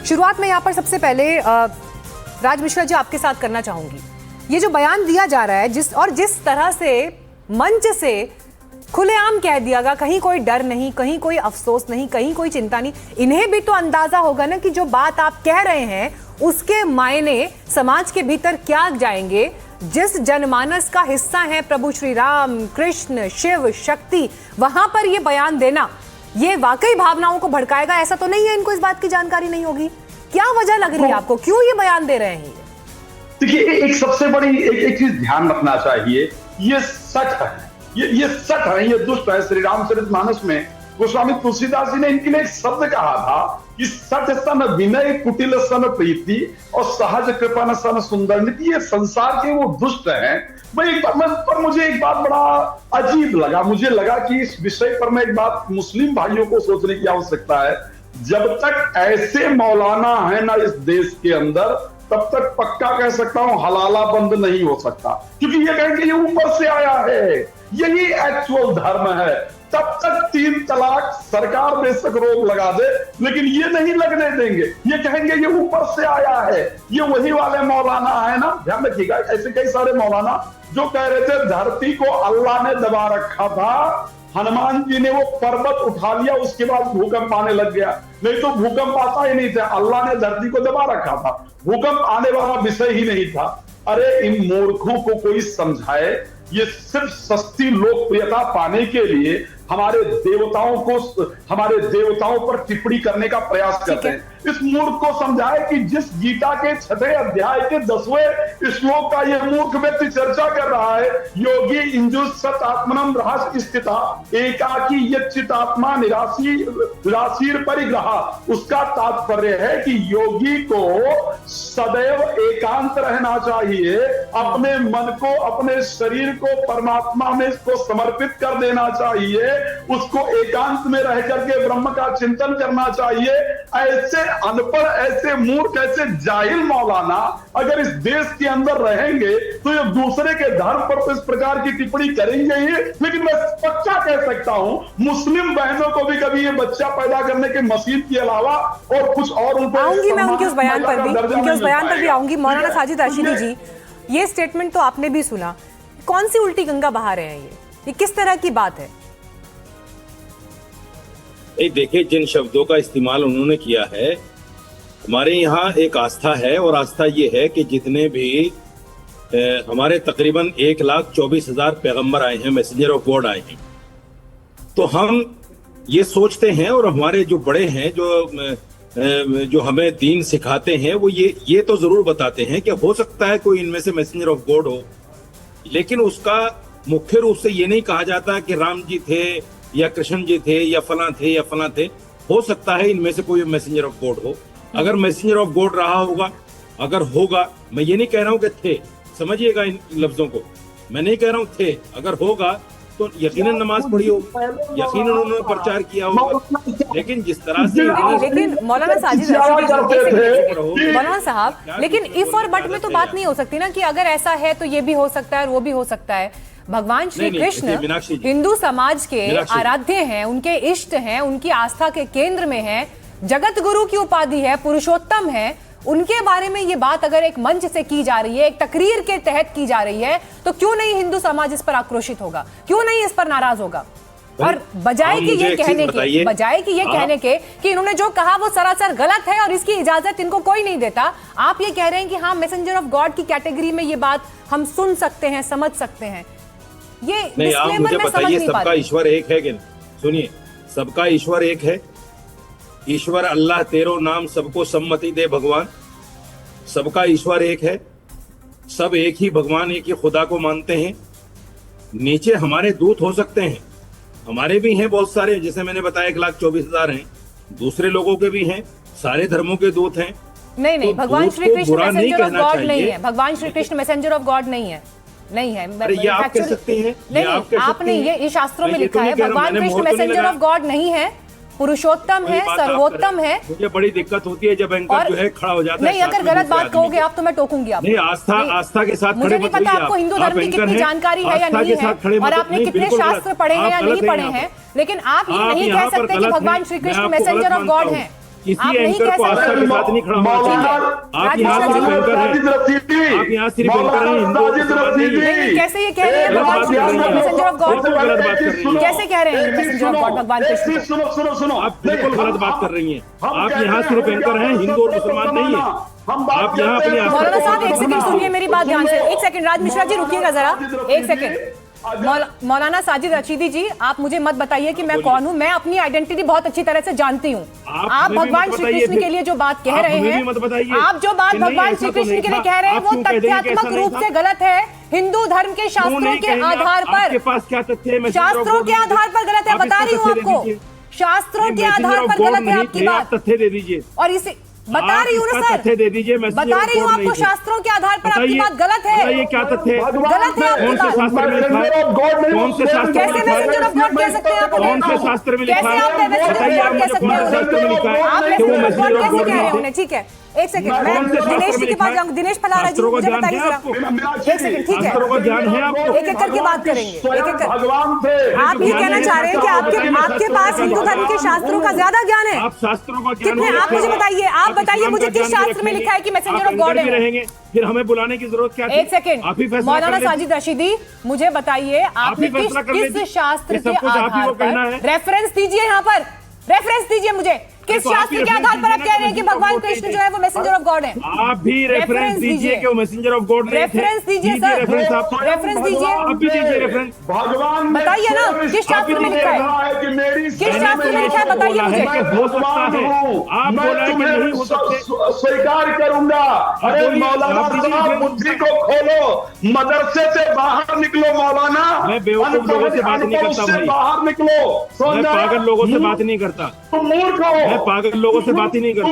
शुरुआत में यहाँ पर सबसे पहले राज मिश्रा जी आपके साथ करना चाहूंगी। ये जो बयान दिया जा रहा है जिस तरह से मंच से खुलेआम कह दिया गया, कहीं कोई डर नहीं, कहीं कोई अफसोस नहीं, कहीं कोई चिंता नहीं, इन्हें भी तो अंदाजा होगा ना कि जो बात आप कह रहे हैं उसके मायने समाज के भीतर क्या जाएंगे। जिस जनमानस का हिस्सा है प्रभु श्री राम, कृष्ण, शिव, शक्ति, वहां पर यह बयान देना ये वाकई भावनाओं को भड़काएगा। ऐसा तो नहीं है इनको इस बात की जानकारी नहीं होगी? क्या वजह लग रही है आपको, क्यों ये बयान दे रहे हैं? देखिए, एक सबसे बड़ी एक चीज ध्यान रखना चाहिए, ये सच है, ये सच है, ये दुष्ट है। श्री रामचरितमानस में गोस्वामी तुलसीदास जी ने इनके लिए एक शब्द कहा था कि सच सन विनय, कुटिल सन प्रीति और सहज कृपा सन सुंदर नीति। ये संसार के वो दुष्ट हैं। पर मुझे एक बात बड़ा अजीब लगा, मुझे लगा कि इस विषय पर मैं एक बात मुस्लिम भाइयों को सोचने की आवश्यकता है। जब तक ऐसे मौलाना है ना इस देश के अंदर, तब तक पक्का कह सकता हूं हलाला बंद नहीं हो सकता, क्योंकि ये कहेंगे ये ऊपर से आया है, यही एक्चुअल धर्म है। तब तक 3 तलाक सरकार बेशक रोक लगा दे, लेकिन ये नहीं लगने देंगे। ये कहेंगे ये ऊपर से आया है। ये वही वाले मौलाना है ना, ध्यान रखिएगा, ऐसे कई सारे मौलाना जो कह रहे थे धरती को अल्लाह ने दबा रखा था, हनुमान जी ने वो पर्वत उठा लिया, उसके बाद भूकंप आने लग गया। नहीं तो भूकंप आता ही नहीं था, अल्लाह ने धरती को दबा रखा था, भूकंप आने वाला विषय ही नहीं था। अरे इन मूर्खों को कोई समझाए। ये सिर्फ सस्ती लोकप्रियता पाने के लिए हमारे देवताओं पर टिप्पणी करने का प्रयास करते हैं। इस मूर्ख को समझाए कि जिस गीता के 6वें अध्याय के 10वें श्लोक का यह मूर्ख व्यक्ति चर्चा कर रहा है, योगी इंजुसत आत्मनम रहस स्थिता एकाकी यच्चितात्मा निराशीर परिग्रह। उसका तात्पर्य है कि योगी को सदैव एकांत रहना चाहिए, अपने मन को, अपने शरीर को परमात्मा में इसको समर्पित कर देना चाहिए, उसको एकांत में रह करके ब्रह्म का चिंतन करना चाहिए। ऐसे अनपढ़, ऐसे मूर्ख, ऐसे जाहिल मौलाना अगर इस देश के अंदर रहेंगे तो ये दूसरे के धर्म पर तो इस प्रकार की टिप्पणी करेंगे ही। लेकिन मैं पक्का कह सकता हूं मुस्लिम बहनों को भी कभी ये बच्चा पैदा करने के मसीह के अलावा और कुछ और उनको आऊंगी मैं उनके उस बयान पर भी आऊंगी। मौलाना साजिद राशिदी जी, ये स्टेटमेंट तो आपने भी सुना, कौन सी उल्टी गंगा बहा रहे हैं ये किस तरह की बात है? देखिए, जिन शब्दों का इस्तेमाल उन्होंने किया है, हमारे यहाँ एक आस्था है और आस्था ये है कि जितने भी हमारे तकरीबन 1,24,000 पैगंबर आए हैं, मैसेंजर ऑफ गॉड आए हैं, तो हम ये सोचते हैं और हमारे जो बड़े हैं जो हमें दीन सिखाते हैं वो ये तो जरूर बताते हैं कि हो सकता है कोई इनमें से मैसेंजर ऑफ गॉड हो, लेकिन उसका मुख्य रूप से ये नहीं कहा जाता कि राम जी थे या कृष्ण जी थे या फलां थे या फलां थे। हो सकता है इनमें से कोई मैसेंजर ऑफ गॉड हो। अगर मैसेंजर ऑफ गॉड रहा होगा, अगर होगा, मैं ये नहीं कह रहा हूं कि थे, समझिएगा इन लफ्जों को, मैं नहीं कह रहा हूं थे, अगर होगा तो यकीनन नमाज पढ़ी होगी, यकीनन उन्होंने प्रचार किया होगा। लेकिन जिस तरह से लेकिन मौलाना साजिद मौलाना साहब, लेकिन इफ और बट में तो बात नहीं हो सकती ना कि अगर ऐसा है तो ये भी हो सकता है और वो भी हो सकता है। भगवान श्री कृष्ण हिंदू समाज के आराध्य हैं, उनके इष्ट हैं, उनकी आस्था के केंद्र में हैं, जगत गुरु की उपाधि है, पुरुषोत्तम है। उनके बारे में ये बात अगर एक मंच से की जा रही है, एक तकरीर के तहत की जा रही है, तो क्यों नहीं हिंदू समाज इस पर आक्रोशित होगा, क्यों नहीं इस पर नाराज होगा? और बजाय कि ये कहने के कि इन्होंने जो कहा वो सरासर गलत है और इसकी इजाजत इनको कोई नहीं देता, आप ये कह रहे हैं कि हाँ मैसेंजर ऑफ गॉड की कैटेगरी में ये बात हम सुन सकते हैं, समझ सकते हैं। ये नहीं, आप मुझे बताइए, सबका ईश्वर एक है कि नहीं? सुनिए, सबका ईश्वर एक है। ईश्वर अल्लाह तेरो नाम सबको सम्मति दे भगवान। सबका ईश्वर एक है, सब एक ही भगवान, एक ही खुदा को मानते हैं। नीचे हमारे दूत हो सकते हैं, हमारे भी हैं बहुत सारे, जैसे मैंने बताया 1,24,000 हैं, दूसरे लोगों के भी हैं, सारे धर्मों के दूत हैं। नहीं, तो भगवान Shri Krishna messenger of God नहीं है, भगवान Shri Krishna messenger of God नहीं है। अरे ये आप कह सकते हैं, नहीं, आपने ये शास्त्रों में लिखा है, भगवान कृष्ण मैसेंजर ऑफ गॉड नहीं है, पुरुषोत्तम है, सर्वोत्तम है। मुझे बड़ी दिक्कत होती है जब एंकर जो है खड़ा हो जाता है। नहीं, अगर गलत बात कहोगे आप तो मैं टोकूंगी आप। नहीं, आस्था के साथ मुझे नहीं पता आपको हिंदू धर्म की कितनी जानकारी है या नहीं है, और आपने कितने शास्त्र पढ़े हैं या नहीं पढ़े हैं, लेकिन आप ये नहीं कह सकते कि भगवान Shri Krishna messenger of God हैं। किसी एंकर को आस्था के साथ नहीं खड़ा होना चाहिए। आप यहाँ सिर्फ एंकर हैं, आप यहाँ सिर्फ एंकर हैं, हिंदू मुसलमान नहीं है। कैसे ये कह रहे हैं भगवान Shri Krishna messenger of God? गलत बात कर रही हैं। कैसे कह रहे हैं मैसेंजर ऑफ गॉड भगवान कृष्ण? सुनो आप बिल्कुल गलत बात कर रही हैं। आप यहाँ सिर्फ एंकर हैं, हिंदू और मुसलमान नहीं है। आप यहाँ अपनी मौलाना साहब एक सेकंड सुनिए मेरी बात ध्यान से। एक सेकंड राज मिश्रा जी रुकिएगा जरा, एक सेकंड। मौलाना साजिद रशीदी जी, आप मुझे मत बताइए कि मैं कौन हूँ। मैं अपनी आइडेंटिटी बहुत अच्छी तरह से जानती हूँ। आप भगवान श्री कृष्ण के लिए जो बात कह रहे हैं, आप जो बात भगवान श्री कृष्ण के लिए कह रहे हैं वो तथ्यात्मक रूप से गलत है। हिंदू धर्म के शास्त्रों के आधार पर, शास्त्रों के आधार पर गलत है, बता रही हूँ आपको। शास्त्रों के आधार पर गलत है आपकी बात। तथ्य दे दीजिए। और इसे बता रही हूँ ना सर, तथ्य दे दीजिए। बता रही हूँ आपको, शास्त्रों के आधार पर आपकी बात गलत है। ये क्या तथ्य है? गलत है आपकी बात। शास्त्र में लिखा है? कौन से शास्त्र? कैसे मैसेंजर ऑफ गॉड कह सकते हैं आप? कौन से शास्त्र में लिखा कैसे है? आप मैसेंजर ऑफ गॉड कह सकते हैं? शास्त्र में लिखा है आप कि वो मैसेंजर ऑफ गॉड कैसे मैसेंजर ऑफ गॉड कह रहे हैं नहीं उन्हें? ठीक है, एक सेकंड, मैं कौन से शास्त्र दिनेश जी में के पास लिखा है? जाऊंगा। दिनेश फलारा जी शास्त्रों को मुझे ज्ञान बताइए है जरा। आपको? एक सेकंड, ठीक है, शास्त्रों को ज्ञान है आपको? एक एक करके बात करेंगे। एक एक भगवान थे। आप ये कहना चाह रहे हैं कि आपके पास हिंदू धर्म के शास्त्रों का ज्यादा ज्ञान है? आप शास्त्रों का ज्ञान कितने? आप मुझे बताइए, आप बताइए मुझे किस शास्त्र में लिखा है कि मैसेंजर ऑफ गॉड है? रहेंगे फिर हमें बुलाने की जरूरत क्या थी? एक सेकंड, मौलाना साजिद रशीदी मुझे बताइए, आपने किस शास्त्र के आधार पर रेफरेंस दीजिए? यहाँ पर रेफरेंस दीजिए मुझे। किस शास्त्र के आधार पर आप कह रहे हैं कि भगवान कृष्ण जो है वो मैसेंजर ऑफ गॉड है? आप भी रेफरेंस दीजिए कि वो मैसेंजर ऑफ गॉड नहीं थे। रेफरेंस दीजिए सर, रेफरेंस दीजिए। आप भी दीजिए रेफरेंस। भगवान बताइए ना किस शास्त्र में लिखा है? कि मेरी किस शास्त्र में लिखा है बताइए मुझे। हो सकता है आप बोला कि नहीं हो सकते, स्वीकार करूंगा। अरे मौलाना साहब बुद्धि को खोलो, मदरसे से बाहर निकलो मौलाना। मैं बेवकूफ लोगों से बात नहीं करता भाई, बाहर निकलो। मैं पागल लोगों से बात नहीं करता, तुम मूर्ख हो। मैं पागल लोगों से बात ही नहीं करता,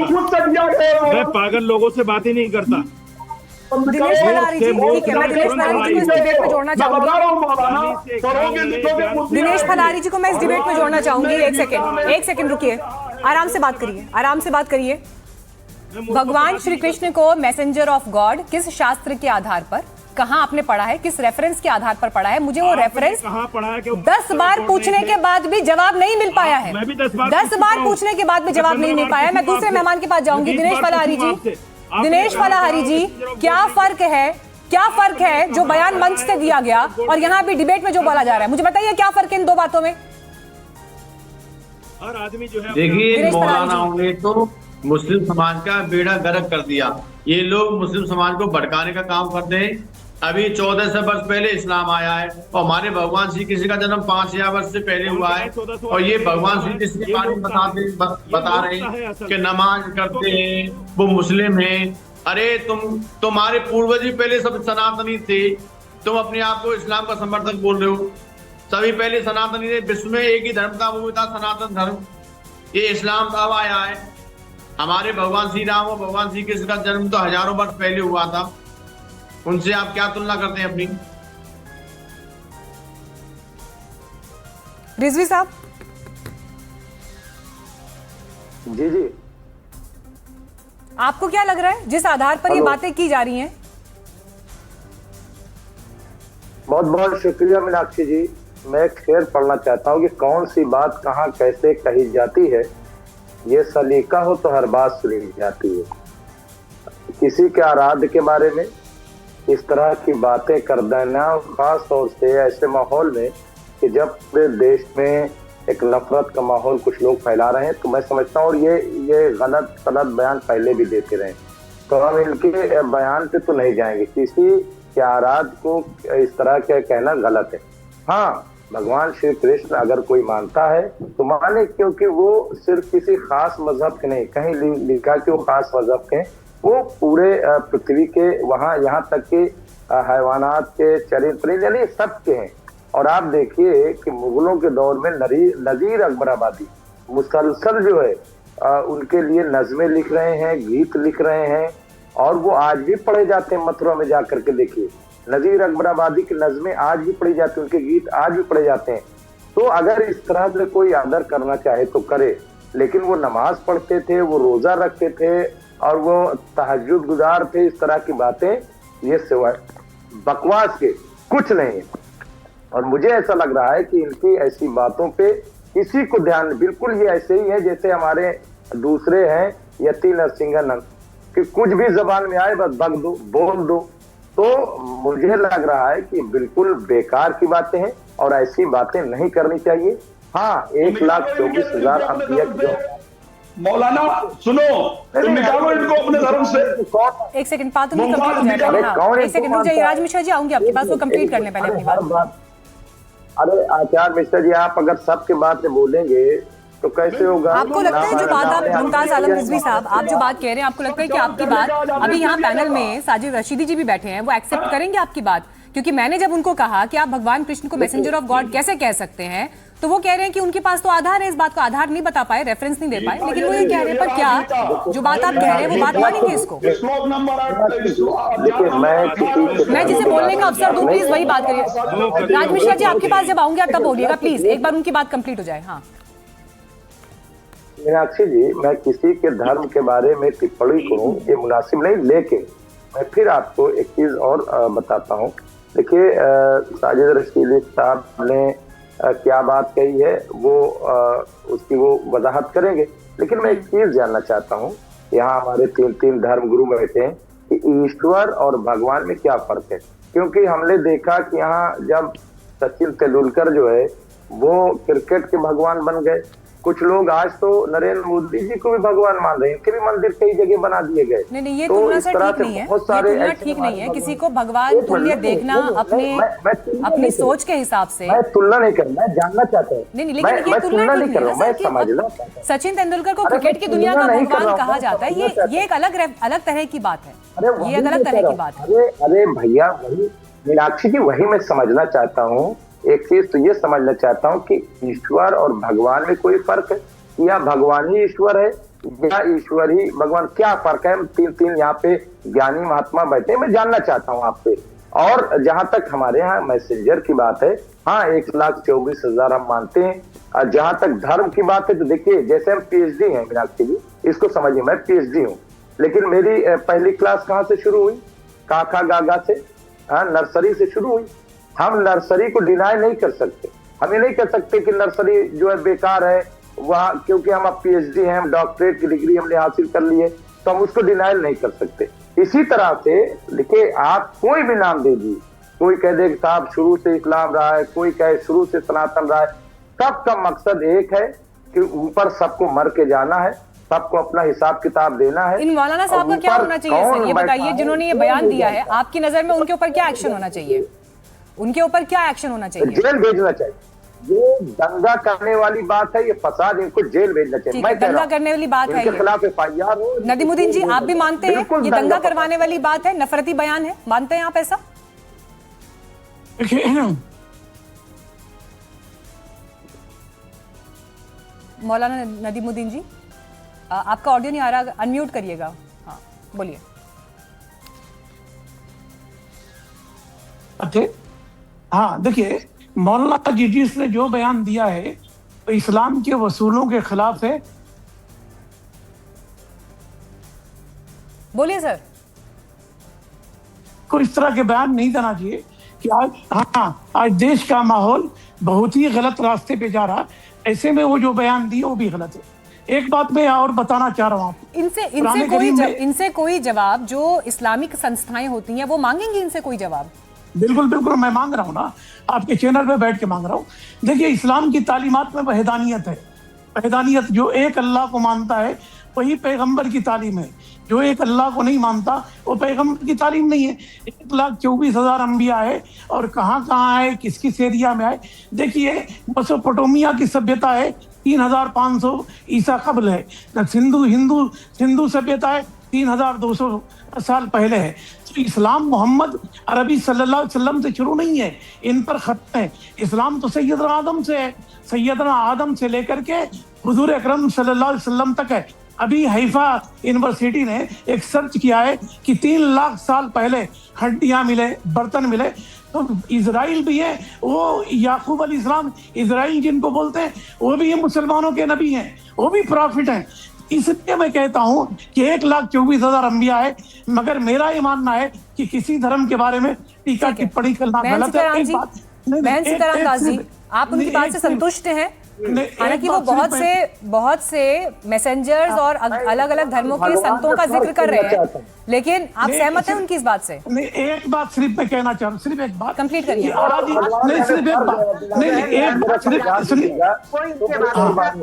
मैं पागल लोगों से बात ही नहीं करता। दिनेश फलारी जी, ठीक है, मैं दिनेश फलारी जी को इस डिबेट में जोड़ना चाहूंगी। दिनेश फलारी जी को मैं इस डिबेट में जोड़ना चाहूंगी। एक सेकंड रुकिए, आराम से बात करिए, आराम से बात करिए। भगवान श्री कृष्ण को मैसेंजर ऑफ गॉड किस शास्त्र के आधार पर, कहां आपने पढ़ा है, किस रेफरेंस के आधार पर पढ़ा है? मुझे वो रेफरेंस 10 बार पूछने के बाद भी जवाब नहीं मिल पाया है। 10 बार पूछने के बाद भी जवाब नहीं मिल पाया। मैं दूसरे मेहमान के पास जाऊंगी। दिनेश फलारी जी, दिनेश फलारी जी, क्या फर्क है जो बयान मंच से दिया गया और यहाँ भी डिबेट में जो बोला जा रहा है? मुझे बताइए क्या फर्क है इन दो बातों में? हर आदमी जो है, देखिए मौलानाओं ने तो मुस्लिम समाज का बेड़ा गर्क कर दिया। ये लोग मुस्लिम समाज को भड़काने का काम करते हैं। अभी 1400 वर्ष पहले इस्लाम आया है और हमारे भगवान श्री कृष्ण का जन्म 5000 वर्ष से पहले हुआ है। और ये भगवान श्री कृष्ण के बारे में बता रहे हैं कि नमाज करते हैं, वो मुस्लिम हैं। अरे तुम्हारे पूर्वज ही पहले सब सनातनी थे, तुम अपने आप को इस्लाम का समर्थक बोल रहे हो। सभी पहले सनातनी थे, विश्व में एक ही धर्म था, वो था सनातन धर्म। ये इस्लाम कब आया है? हमारे भगवान श्री राम और भगवान श्री कृष्ण का जन्म तो हजारों वर्ष पहले हुआ था। उनसे आप क्या तुलना करते हैं अपनी? रिजवी साहब जी आपको क्या लग रहा है जिस आधार पर ये बातें की जा रही हैं? बहुत बहुत शुक्रिया मीनाक्षी जी। मैं शेर पढ़ना चाहता हूँ कि कौन सी बात कहाँ कैसे कही जाती है। ये सलीका हो तो हर बात सुनी जाती है। किसी के आराध्य के बारे में इस तरह की बातें कर देना, खास तौर से ऐसे माहौल में कि जब पूरे देश में एक नफरत का माहौल कुछ लोग फैला रहे हैं, तो मैं समझता हूँ और ये गलत बयान पहले भी देते रहे, तो हम इनके बयान पे तो नहीं जाएंगे। किसी के आराध्य को इस तरह के कहना गलत है। हाँ, भगवान श्री कृष्ण अगर कोई मानता है तो माने, क्योंकि वो सिर्फ किसी खास मजहब के नहीं, कहीं लिखा कि वो खास मजहब के, वो पूरे पृथ्वी के वहाँ यहाँ तक के हैवानात के चरित्र यानी सब के हैं। और आप देखिए कि मुगलों के दौर में नजीर अकबराबादी मुसलसल जो है उनके लिए नज़में लिख रहे हैं, गीत लिख रहे हैं, और वो आज भी पढ़े जाते हैं। मथुरा में जाकर के देखिए, नजीर अकबराबादी की नज़में आज भी पढ़ी जाती हैं, उनके गीत आज भी पढ़े जाते हैं। तो अगर इस तरह से कोई आदर करना चाहे तो करे, लेकिन वो नमाज पढ़ते थे, वो रोजा रखते थे और वो तहज्जुद गुजार थे। इस तरह की बातें ये सिवाय बकवास के कुछ नहीं है। और मुझे ऐसा लग रहा है कि इनकी ऐसी बातों पे किसी को ध्यान, बिल्कुल ये ऐसे ही है जैसे हमारे दूसरे हैं यति नरसिंहानंद कि कुछ भी जबान में आए बस बक दो, बोल दो। तो मुझे लग रहा है कि बिल्कुल बेकार की बातें हैं और ऐसी बातें नहीं करनी चाहिए। हाँ, 1,24,000 अंबिया जो मौलाना सुनो, तुम निकालो इनको अपने धर्म से। एक सेकंड, बात उनकी कंप्लीट हो जाए। हाँ, एक सेकंड रुक जाइए राज मिश्रा जी, आऊंगी आपके पास, वो कंप्लीट करने पहले अपनी बात। अरे आचार्य मिश्रा जी, आप अगर सबके बात में बोलेंगे तो कैसे होगा? आपको लगता है जो बात आप मुमताज आलम रिजवी साहब आप जो बात कह रहे हैं, आपको लगता है कि आपकी बात अभी यहाँ पैनल में साजिद रशीदी जी भी बैठे हैं, वो एक्सेप्ट करेंगे आपकी बात? क्योंकि मैंने जब उनको कहा कि आप भगवान कृष्ण को मैसेंजर ऑफ गॉड कैसे कह सकते हैं, तो वो कह रहे हैं कि उनके पास तो आधार है, इस बात को आधार नहीं बता पाए, रेफरेंस नहीं दे पाए, लेकिन वो ये कह रहे हैं पर क्या जो बात आप कह रहे हैं वो बात मानेंगे इसको? मैं जिसे बोलने का अवसर दूं प्लीज वही बात करिए। राज मिश्रा जी आपके पास जब आऊंगी आप तब बोलिएगा प्लीज, एक बार उनकी बात कंप्लीट हो जाए। हाँ मीनाक्षी जी, मैं किसी के धर्म के बारे में टिप्पणी करूं ये मुनासिब नहीं, लेकिन मैं फिर आपको एक चीज और बताता हूं। देखिए, साजिद रशीदी साहब ने क्या बात कही है वो उसकी वो वजाहत करेंगे, लेकिन मैं एक चीज जानना चाहता हूँ। यहाँ हमारे तीन धर्म गुरु बैठे हैं कि ईश्वर और भगवान में क्या फर्क है, क्योंकि हमने देखा कि यहाँ जब सचिन तेंदुलकर जो है वो क्रिकेट के भगवान बन गए, कुछ लोग आज तो नरेंद्र मोदी जी को भी भगवान मान रहे हैं, उनके भी मंदिर कई जगह बना दिए गए। नहीं, ये तुलना सर ठीक नहीं है, ये तुलना ठीक नहीं है। किसी को भगवान तुल्य देखना अपनी सोच के हिसाब से। मैं तुलना नहीं कर रहा, मैं जानना चाहता हूँ। नहीं, लेकिन ये तुलना नहीं कर रहा हूँ, मैं समझना। सचिन तेंदुलकर को क्रिकेट की दुनिया का भगवान कहा जाता है, ये एक अलग तरह की बात है, ये एक अलग तरह की बात है। अरे भैया, वही मीनाक्षी जी, वही मैं समझना चाहता हूँ। एक चीज तो ये समझना चाहता हूँ कि ईश्वर और भगवान में कोई फर्क है, या भगवान ही ईश्वर है या ईश्वर ही भगवान, क्या फर्क है? तीन यहाँ पे ज्ञानी महात्मा बैठे, मैं जानना चाहता हूँ आपसे। और जहां तक हमारे यहाँ मैसेंजर की बात है, हाँ 1,24,000 हम मानते हैं। और जहां तक धर्म की बात है तो देखिए, जैसे हम PhD हैं मीनाक्षी जी, इसको समझिए, मैं PhD हूँ, लेकिन मेरी पहली क्लास कहाँ से शुरू हुई? काका गागा से, हाँ नर्सरी से शुरू हुई। हम नर्सरी को डिनाई नहीं कर सकते, हम ये नहीं कर सकते कि नर्सरी जो है बेकार है वहाँ, क्योंकि हम अब PhD हैं, हम डॉक्टरेट की डिग्री हमने हासिल कर ली है, तो हम उसको डिनाइल नहीं कर सकते। इसी तरह से देखिए, आप कोई भी नाम दे दीजिए, कोई कह दे साहब शुरू से इस्लाम रहा है, कोई कहे शुरू से सनातन रहा है, सबका मकसद एक है कि ऊपर सबको मर के जाना है, सबको अपना हिसाब किताब देना है। इन मौलाना साहब का क्या होना चाहिए सर, ये बताइए, जिन्होंने ये बयान दिया है, आपकी नजर में उनके ऊपर क्या एक्शन होना चाहिए? उनके ऊपर क्या एक्शन होना चाहिए? जेल भेजना चाहिए। ये दंगा करने वाली बात है, ये फसाद, इनको जेल भेजना चाहिए। मैं दंगा करने वाली बात है, इनके खिलाफ FIR हो। नदीमुद्दीन जी, आप भी मानते हैं ये दंगा करवाने वाली बात है, नफरती बयान है, मानते हैं आप ऐसा? मौलाना नदीमुद्दीन जी, आपका ऑडियो नहीं आ रहा, अनम्यूट करिएगा। हाँ बोलिए। हाँ देखिए, मौलाना जी ने जो बयान दिया है तो इस्लाम के वसूलों के खिलाफ है। बोलिए सर। को इस तरह के बयान नहीं देना चाहिए कि आज देश का माहौल बहुत ही गलत रास्ते पे जा रहा, ऐसे में वो जो बयान दिए वो भी गलत है। एक बात मैं और बताना चाह रहा हूँ, इनसे कोई जवाब जो इस्लामिक संस्थाएं होती हैं वो मांगेंगी, इनसे कोई जवाब? बिल्कुल बिल्कुल, मैं मांग रहा हूँ ना, आपके चैनल पे बैठ के मांग रहा हूँ। देखिए, इस्लाम की तालीमात में वहदानियत है। वहदानियत, जो एक अल्लाह को मानता है वही पैगंबर की तालीम है। जो एक अल्लाह को नहीं मानता वो पैगंबर की तालीम नहीं है। 1,24,000 अंबिया है, और कहाँ आए, किस किस एरिया में आए। देखिए, मेसोपोटामिया की सभ्यता है 3,500 ईसा कबल है। हिंदू सभ्यता है 3,200 साल पहले है। तो इस्लाम मोहम्मद अरबी सल्लल्लाहु अलैहि वसल्लम से शुरू नहीं है, इन पर खत्म है। इस्लाम तो सैयदना आदम से है, सैयदना आदम से लेकर के हुजूर अकरम सल्लल्लाहु अलैहि वसल्लम तक है। अभी हैफा यूनिवर्सिटी ने एक सर्च किया है कि 3 लाख साल पहले हड्डियां मिले, बर्तन मिले। तो इजराइल भी है, वो याकूब अलैहिस्सलाम, इजराइल जिनको बोलते हैं, वो भी मुसलमानों के नबी हैं, वो भी प्रॉफिट हैं। इसलिए मैं कहता हूं कि 1,24,000 अंबिया है, मगर मेरा ये मानना है कि किसी धर्म के बारे में टीका टिप्पणी करना गलत है। आप उनकी बात से संतुष्ट हैं? हालांकि वो बहुत से मैसेंजर्स और अलग अलग धर्मों के संतों का जिक्र कर रहे हैं, लेकिन आप सहमत हैं उनकी इस बात से? नहीं, एक बात सिर्फ मैं कहना चाह रहा हूँ, सिर्फ एक बात कंप्लीट करिए। नहीं, सिर्फ एक बात, नहीं एक बात, कोई इनके बात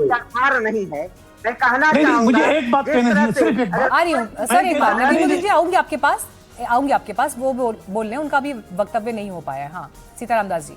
नहीं है। मैं कहना चाहूंगा, मुझे एक बात कहनी है, सिर्फ एक बात आ रही हूँ सर, एक बार नदीमुद्दीन जी आऊंगी आपके पास, वो बोल रहे हैं, उनका भी वक्तव्य नहीं हो पाया। हाँ, सीताराम दास जी।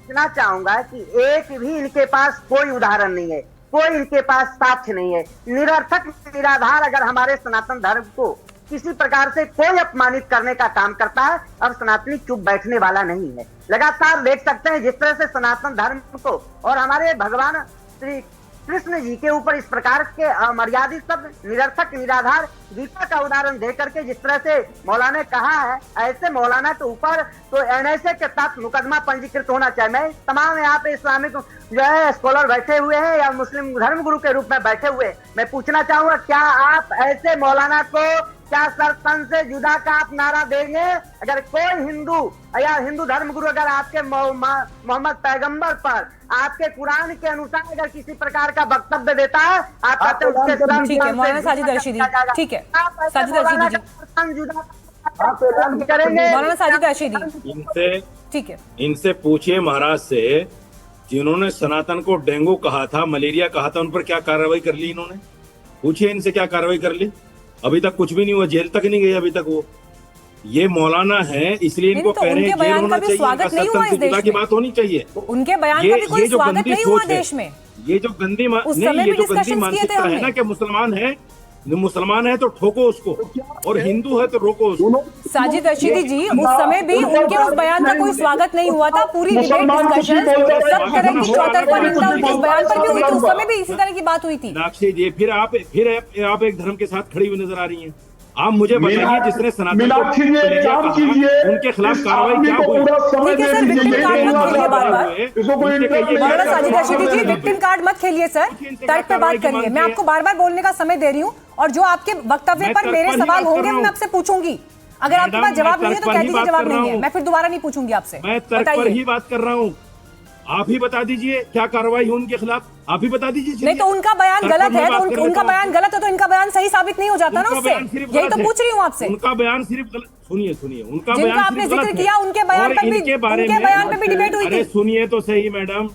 कहना चाहूंगा कि एक भी इनके पास कोई उदाहरण नहीं है, कोई इनके पास साक्ष्य नहीं है। निरर्थक निराधार अगर हमारे सनातन धर्म को किसी प्रकार से कोई अपमानित करने का काम करता है, अब सनातनी चुप बैठने वाला नहीं है। लगातार देख सकते हैं जिस तरह से सनातन धर्म को और हमारे भगवान श्री कृष्ण जी के ऊपर इस प्रकार के अमर्यादित शब्द, निरर्थक निराधार, गीता का उदाहरण दे करके जिस तरह से मौलाना ने कहा है, ऐसे मौलाना के ऊपर तो एनएसए के तहत मुकदमा पंजीकृत होना चाहिए। मैं तमाम यहाँ पे इस्लामिक जो है स्कॉलर बैठे हुए हैं या मुस्लिम धर्म गुरु के रूप में बैठे हुए, मैं पूछना चाहूंगा, क्या आप ऐसे मौलाना को क्या सर तन से जुदा का आप नारा देंगे? अगर कोई हिंदू या हिंदू धर्म गुरु अगर आपके मोहम्मद पैगंबर पर आपके कुरान के अनुसार अगर किसी प्रकार का वक्तव्य देता है, आप कहते हैं उसके सर, ठीक है मौलाना साजिद रशीदी, ठीक है साजिद रशीदी जी करेंगे मौलाना साजिद रशीदी, इनसे ठीक है, इनसे पूछिए महाराज से, जिन्होंने सनातन को डेंगू कहा था, मलेरिया कहा था, उन पर क्या कार्रवाई कर ली इन्होंने? पूछिए इनसे क्या कार्रवाई कर ली? अभी तक कुछ भी नहीं हुआ, जेल तक नहीं गए अभी तक वो। ये मौलाना है, इसलिए इनको कह रहे हैं जेल होना चाहिए, इनका सत्तन से जुदा की बात होनी चाहिए। उनके बयान का भी कोई स्वागत नहीं हुआ देश में। ये जो गंदी मानसिकता है ना कि मुसलमान है तो ठोको उसको और हिंदू है तो रोको उसको। साजिद रशीदी जी, उस समय भी उनके उस बयान का कोई स्वागत नहीं हुआ था। पूरी डिबेट डिस्कशन सब तरह की चौतरफा निंदा उनके उस बयान पर भी हुई थी, उस समय भी इसी तरह की बात हुई थी। मीनाक्षी जी, फिर आप एक धर्म के साथ खड़ी हुई नजर आ रही हैं। आप मुझे बताइए, जिसने सनातन को उनके खिलाफ कार्रवाई क्या हुई? ठीक है सर, विक्टिम कार्ड मत खेलिए बार-बार। मौलाना साजिद रशीदी जी, विक्टिम कार्ड मत खेलिए सर, तर्क पे बात करिए। मैं आपको बार-बार बोलने का समय दे रही हूँ और जो आपके वक्तव्य पर मेरे सवाल होंगे मैं आपसे पूछूंगी। अगर आपके पास जवाब नहीं है तो कह दीजिए जवाब नहीं है, मैं फिर दोबारा नहीं पूछूंगी आपसे। मैं तर्क पर ही बात कर रहा हूँ, आप ही बता दीजिए क्या कार्रवाई हुई उनके खिलाफ, आप ही बता दीजिए। नहीं तो उनका बयान गलत है, तो उनका बयान गलत है तो इनका बयान सही साबित नहीं हो जाता ना उससे, यही तो पूछ रही हूँ आपसे। उनका बयान सिर्फ सुनिए उनका जिनका आपने जिक्र किया उनके बयान पर भी डिबेट हुई थी। सुनिए तो सही मैडम।